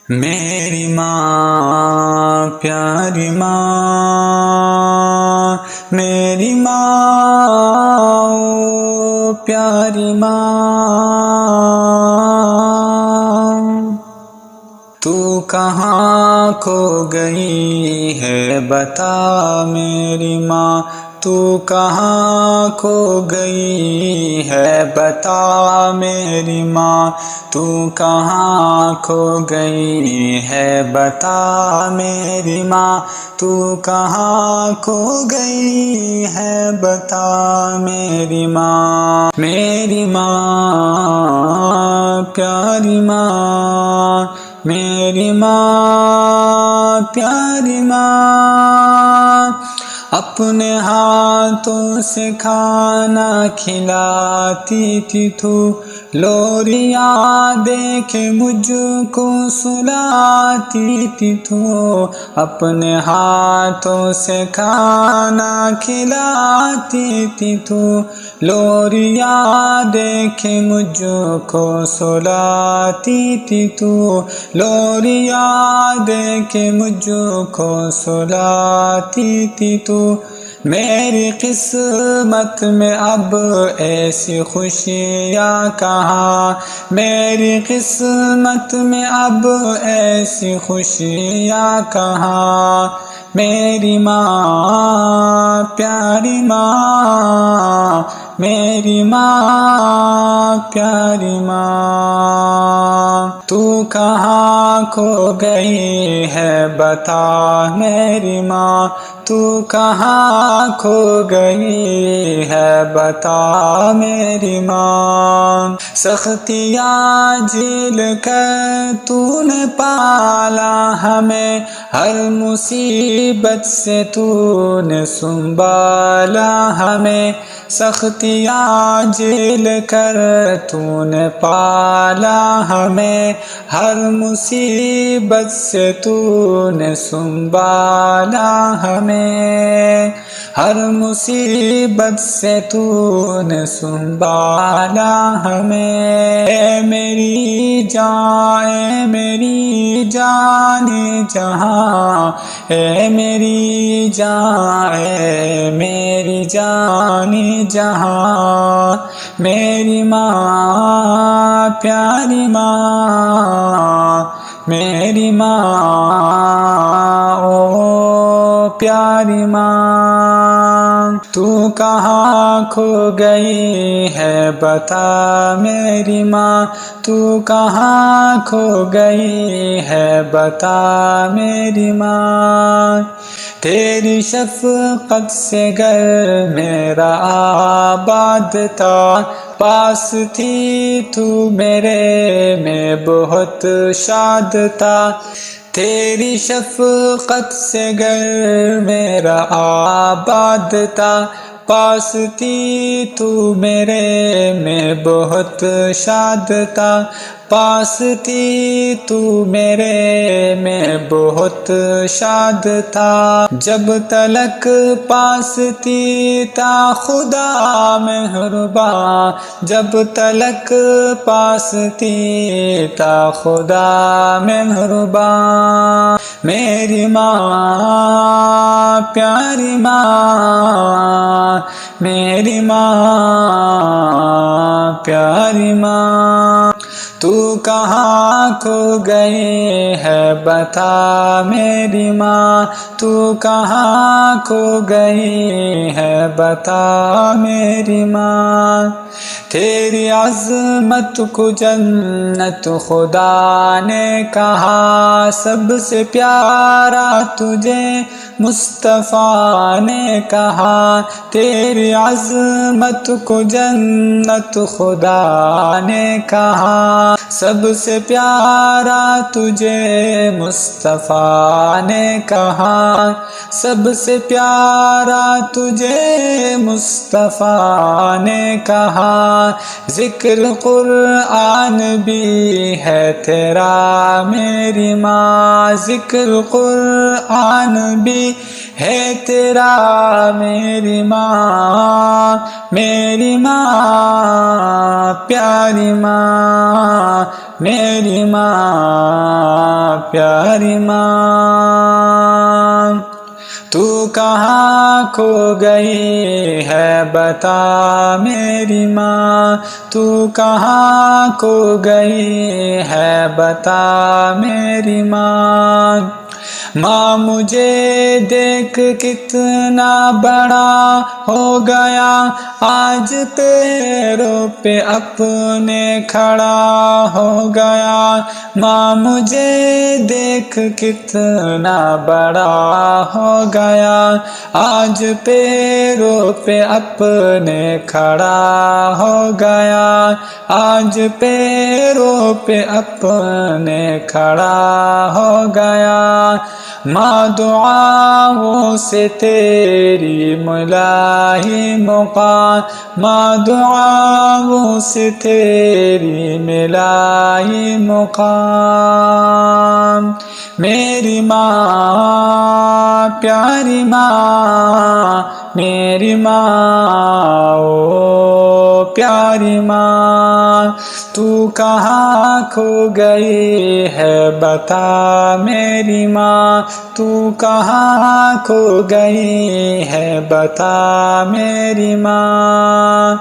میری ماں پیاری ماں، میری ماں او پیاری ماں، تو کہاں کھو گئی ہے بتا میری ماں، تو کہاں کھو گئی ہے بتا میری ماں، تو کہاں کھو گئی ہے بتا میری ماں، تو کہاں کھو گئی ہے بتا میری ماں، میری ماں پیاری ماں، میری ماں پیاری ماں، اپنے ہاتھوں سے کھانا کھلاتی تھی تو، لوریاں دے کے مجھ کو سلاتی تھی تو، اپنے ہاتھوں سے کھانا کھلاتی تھی تو، لوریاں دے کے مجھ کو سلاتی تھی تو، لوریاں دے کے مجھ کو سلاتی تھی تو، میری قسمت میں اب ایسی خوشیاں کہاں، میری قسمت میں اب ایسی خوشیاں کہاں، میری ماں پیاری ماں، میری ماں پیاری ماں، تو کہاں کھو گئی ہے بتا میری ماں، تو کہاں کھو گئی ہے بتا میری ماں، سختیاں جھیل کر تو نے پالا ہمیں، ہر مصیبت سے تو نے سنبھالا ہمیں، سختیاں جھیل کر تو نے پالا ہمیں، ہر مصیبت سے تو نے سنبھالا ہمیں، ہر مصیبت سے تو نے سنبھالا ہمیں، اے میری جان، اے میری جان جہاں، اے میری جان، اے میری جان جہاں، میری ماں پیاری ماں، میری ماں او پیاری ماں، تو کہاں کھو گئی ہے بتا میری ماں، تو کہاں کھو گئی ہے بتا میری ماں، تیری شفقت سے گھر میرا آباد تھا، پاس تھی تو میرے میں بہت شاد تھا، تیری شفقت سے گھر میرا آباد تھا، پاس تھی تو میرے میں بہت شاد تھا، پاس تھی تو میرے میں بہت شاد تھا، جب تلک پاس تھی تا خدا مہرباں، جب تلک پاس تھی تا خدا مہرباں، میری ماں پیاری ماں، میری ماں پیاری ماں، تو کہاں کھو گئی ہے بتا میری ماں، تو کہاں کھو گئی ہے بتا میری ماں، تیری عظمت کو جنت خدا نے کہا، سب سے پیارا تجھے مصطفیٰ نے کہا، تیری عظمت کو جنت خدا نے کہا، سب سے پیارا تجھے مصطفیٰ نے کہا، سب سے پیارا تجھے مصطفیٰ نے کہا، ذکر قرآن بھی ہے تیرا میری ماں، ذکر قرآن بھی ہے تیرا میری ماں، میری ماں پیاری ماں، میری ماں پیاری ماں تو کہاں کھو گئی ہے بتا میری ماں تو کہاں کھو گئی ہے بتا میری ماں ماں مجھے دیکھ کتنا بڑا ہو گیا آج پیروں پہ اپنے کھڑا ہو گیا ماں مجھے دیکھ کتنا بڑا ہو گیا آج پیروں پہ اپنے کھڑا ہو گیا آج پیروں پہ اپنے کھڑا ہو گیا ماں دعاؤں سے تیری ملائی مقام ماں دعاؤں سے تیری ملائی مقام میری ماں پیاری ماں میری ماں او پیاری ماں تو کہاں کھو گئی ہے بتا میری ماں تو کہاں کھو گئی ہے بتا میری ماں